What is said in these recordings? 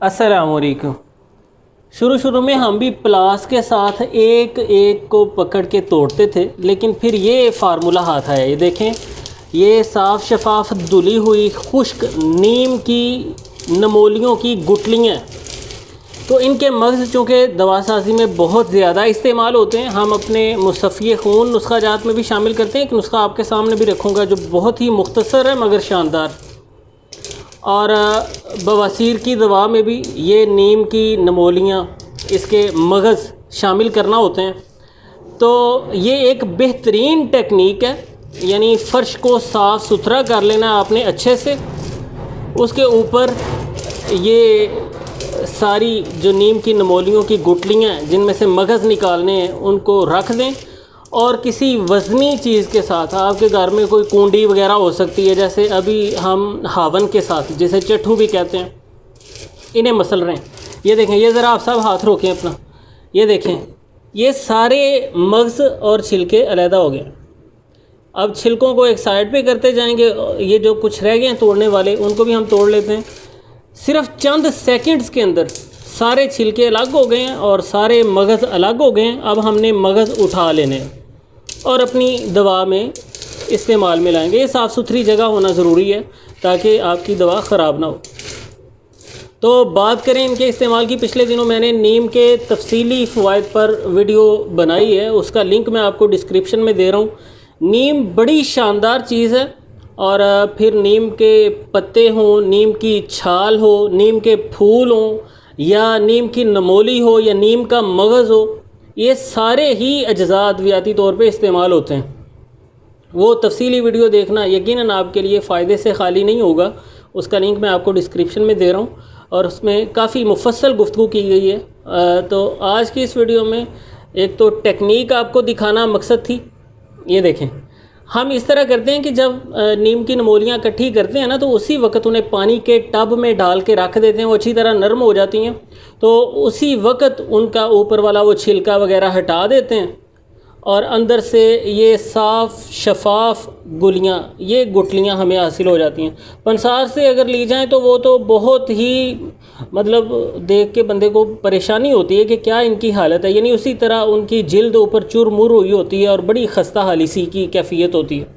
अस्सलाम वालेकुम। शुरू में हम भी प्लास के साथ एक एक को पकड़ के तोड़ते थे, लेकिन फिर ये फार्मूला हाथ आया। ये देखें, ये साफ़ शफाफ धुली हुई खुश्क नीम की नमोलियों की गुठलियाँ। तो इनके मग़ज़ चूँकि दवासाजी में बहुत ज़्यादा इस्तेमाल होते हैं, हम अपने मुसफ़्फ़ी खून नुस्खा जात में भी शामिल करते हैं। एक नुस्खा आपके सामने भी रखूँगा जो बहुत ही मुख्तसर है मगर शानदार। और बवासीर की दवा में भी ये नीम की नमोलियाँ, इसके मग़ज़ शामिल करना होते हैं। तो ये एक बेहतरीन टेक्निक है, यानी फ़र्श को साफ़ सुथरा कर लेना आपने अच्छे से, उसके ऊपर ये सारी जो नीम की नमोलियों की गुठलियाँ हैं जिनमें से मग़ज़ निकालने हैं उनको रख दें, और किसी वज़नी चीज़ के साथ, आपके घर में कोई कुंडी वगैरह हो सकती है, जैसे अभी हम हावन के साथ जिसे चट्ठू भी कहते हैं, इन्हें मसल रहे हैं। ये देखें, ये ज़रा आप सब हाथ रोकें अपना, ये देखें, ये सारे मग़ज़ और छिलके अलहदा हो गए। अब छिलकों को एक साइड पे करते जाएंगे, ये जो कुछ रह गए हैं तोड़ने वाले उनको भी हम तोड़ लेते हैं। सिर्फ चंद सेकंड्स के अंदर सारे छिलके अलग हो गए हैं और सारे मग़ज़ अलग हो गए हैं। अब हमने मग़ज़ उठा लेने हैं और अपनी दवा में इस्तेमाल में लाएंगे। ये साफ़ सुथरी जगह होना ज़रूरी है ताकि आपकी दवा ख़राब ना हो। तो बात करें इनके इस्तेमाल की, पिछले दिनों मैंने नीम के तफसीली फ़वाइद पर वीडियो बनाई है, उसका लिंक मैं आपको डिस्क्रिप्शन में दे रहा हूँ। नीम बड़ी शानदार चीज़ है, और फिर नीम के पत्ते हों, नीम की छाल हो, नीम के फूल हों, या नीम की नमोली हो, या नीम का मग़ज़ हो, ये सारे ही अज्ज़ा अद्वियाती तौर पे इस्तेमाल होते हैं। वो तफसीली वीडियो देखना यकीनन आपके लिए फ़ायदे से खाली नहीं होगा। उसका लिंक मैं आपको डिस्क्रिप्शन में दे रहा हूँ और उसमें काफ़ी मुफस्सल गुफ्तगू की गई है। तो आज की इस वीडियो में एक तो टेक्निक आपको दिखाना मकसद थी। ये देखें, हम इस तरह करते हैं कि जब नीम की नमोलियाँ इकट्ठी करते हैं ना, तो उसी वक्त उन्हें पानी के टब में डाल के रख देते हैं। वो अच्छी तरह नरम हो जाती हैं, तो उसी वक्त उनका ऊपर वाला वो छिलका वगैरह हटा देते हैं, और अंदर से ये साफ़ शफाफ ये गुठलियाँ हमें हासिल हो जाती हैं। पंसार से अगर ली जाएँ तो वो तो बहुत ही मतलब देख के बंदे को परेशानी होती है कि क्या इनकी हालत है, यानी उसी तरह उनकी जिल्द ऊपर चुरमुर हुई होती है और बड़ी खस्ता हाली सी की कैफियत होती है।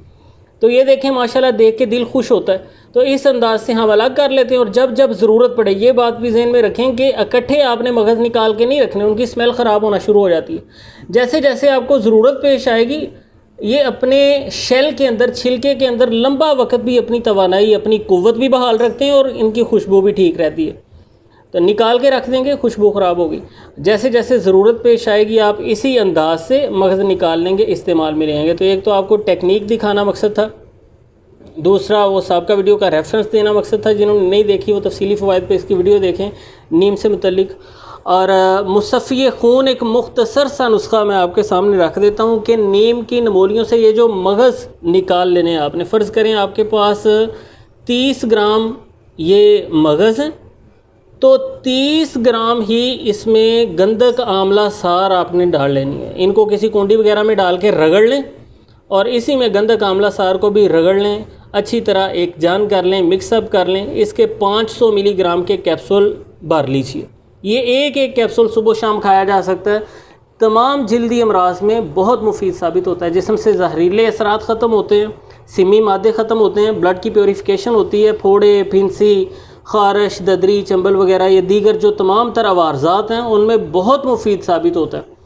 तो ये देखें, माशाल्लाह देख के दिल खुश होता है। तो इस अंदाज से हम अलग कर लेते हैं, और जब जब ज़रूरत पड़े, ये बात भी ज़हन में रखें कि इकट्ठे आपने मग़ज़ निकाल के नहीं रखने, उनकी स्मेल ख़राब होना शुरू हो जाती है। जैसे जैसे आपको ज़रूरत पेश आएगी, ये अपने शेल के अंदर, छिलके के अंदर लंबा वक्त भी अपनी तवानाई, अपनी क़ुव्वत भी बहाल रखते हैं, और इनकी खुशबू भी ठीक रहती है। तो निकाल के रख देंगे, खुशबू ख़राब होगी। जैसे जैसे ज़रूरत पेश आएगी आप इसी अंदाज से मग़ज़ निकाल लेंगे, इस्तेमाल में लेंगे। तो एक तो आपको टेक्निक दिखाना मकसद था, दूसरा वो साबका वीडियो का रेफरेंस देना मकसद था। जिन्होंने नहीं देखी वो तफसीली फ़वाइद पे इसकी वीडियो देखें नीम से मुतल्लिक। और मुसफ़्फ़ी खून एक मुख्तसर सा नुस्खा मैं आपके सामने रख देता हूँ कि नीम की नमोलियों से ये जो मग़ज़ निकाल लेने हैं आपने, फ़र्ज़ करें आपके पास 30 ग्राम ये मग़ज़ हैं, तो 30 ग्राम ही इसमें गंधक आंवला सार आपने डाल लेनी है। इनको किसी कुंडी वगैरह में डाल के रगड़ लें, और इसी में गंधक आंवला सार को भी रगड़ लें, अच्छी तरह एक जान कर लें, मिक्सअप कर लें। इसके 500 मिलीग्राम के कैप्सूल भर लीजिए। ये एक एक कैप्सूल सुबह शाम खाया जा सकता है। तमाम जल्दी अमराज में बहुत मुफीद साबित होता है। जिस्म से जहरीले असरात ख़त्म होते हैं, सिमी मादे ख़त्म होते हैं, ब्लड की प्योरीफिकेशन होती है, फोड़े, फिंसी, ख़ारिश, ददरी, चंबल वगैरह, ये दीगर जो तमाम तरह वारज़ात हैं उनमें बहुत मुफीद साबित होता है।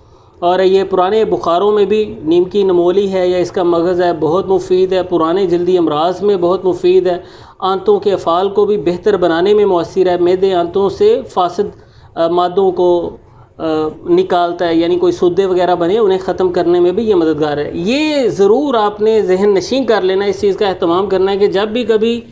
और ये पुराने बुखारों में भी नीम की नमोली है या इसका मग़ज़ है, बहुत मुफीद है। पुराने जल्दी अमराज में बहुत मुफीद है। आंतों के अफ़ाल को भी बेहतर बनाने में मौसर है। मैदे आंतों से फासिद मादों को निकालता है, यानी कोई सूदे वगैरह बने उन्हें ख़त्म करने में भी ये मददगार है। ये ज़रूर आपने जहन नशीं कर लेना, इस चीज़ का अहतमाम करना है कि जब भी कभी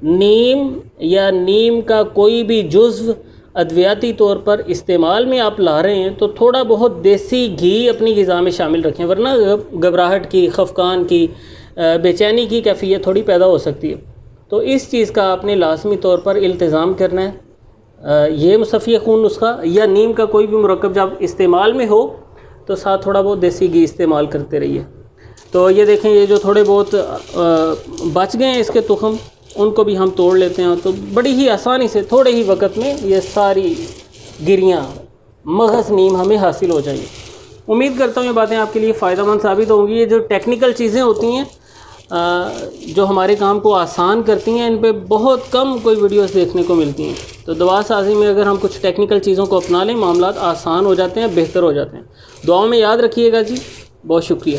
नीम या नीम का कोई भी जुज़्व अद्वियाती तौर पर इस्तेमाल में आप ला रहे हैं, तो थोड़ा बहुत देसी घी अपनी ग़िज़ा में शामिल रखें, वरना घबराहट की, खफकान की, बेचैनी की कैफियत थोड़ी पैदा हो सकती है। तो इस चीज़ का आपने लाजमी तौर पर इल्तिज़ाम करना है। ये मुसफ़्फ़ी खून नुस्खा या नीम का कोई भी मुरक्कब जब इस्तेमाल में हो तो साथ थोड़ा बहुत देसी घी इस्तेमाल करते रहिए। तो ये देखें, ये जो थोड़े बहुत बच गए हैं इसके तुख़म, ان کو بھی ہم توڑ لیتے ہیں، تو بڑی ہی آسانی سے تھوڑے ہی وقت میں یہ ساری گریاں مغز نیم ہمیں حاصل ہو جائیں گی۔ امید کرتا ہوں یہ باتیں آپ کے لیے فائدہ مند ثابت ہوں گی۔ یہ جو ٹیکنیکل چیزیں ہوتی ہیں جو ہمارے کام کو آسان کرتی ہیں، ان پہ بہت کم کوئی ویڈیوز دیکھنے کو ملتی ہیں، تو دوا سازی میں اگر ہم کچھ ٹیکنیکل چیزوں کو اپنا لیں، معاملات آسان ہو جاتے ہیں، بہتر ہو جاتے ہیں۔ دعاؤں میں یاد رکھیے گا جی، بہت شکریہ۔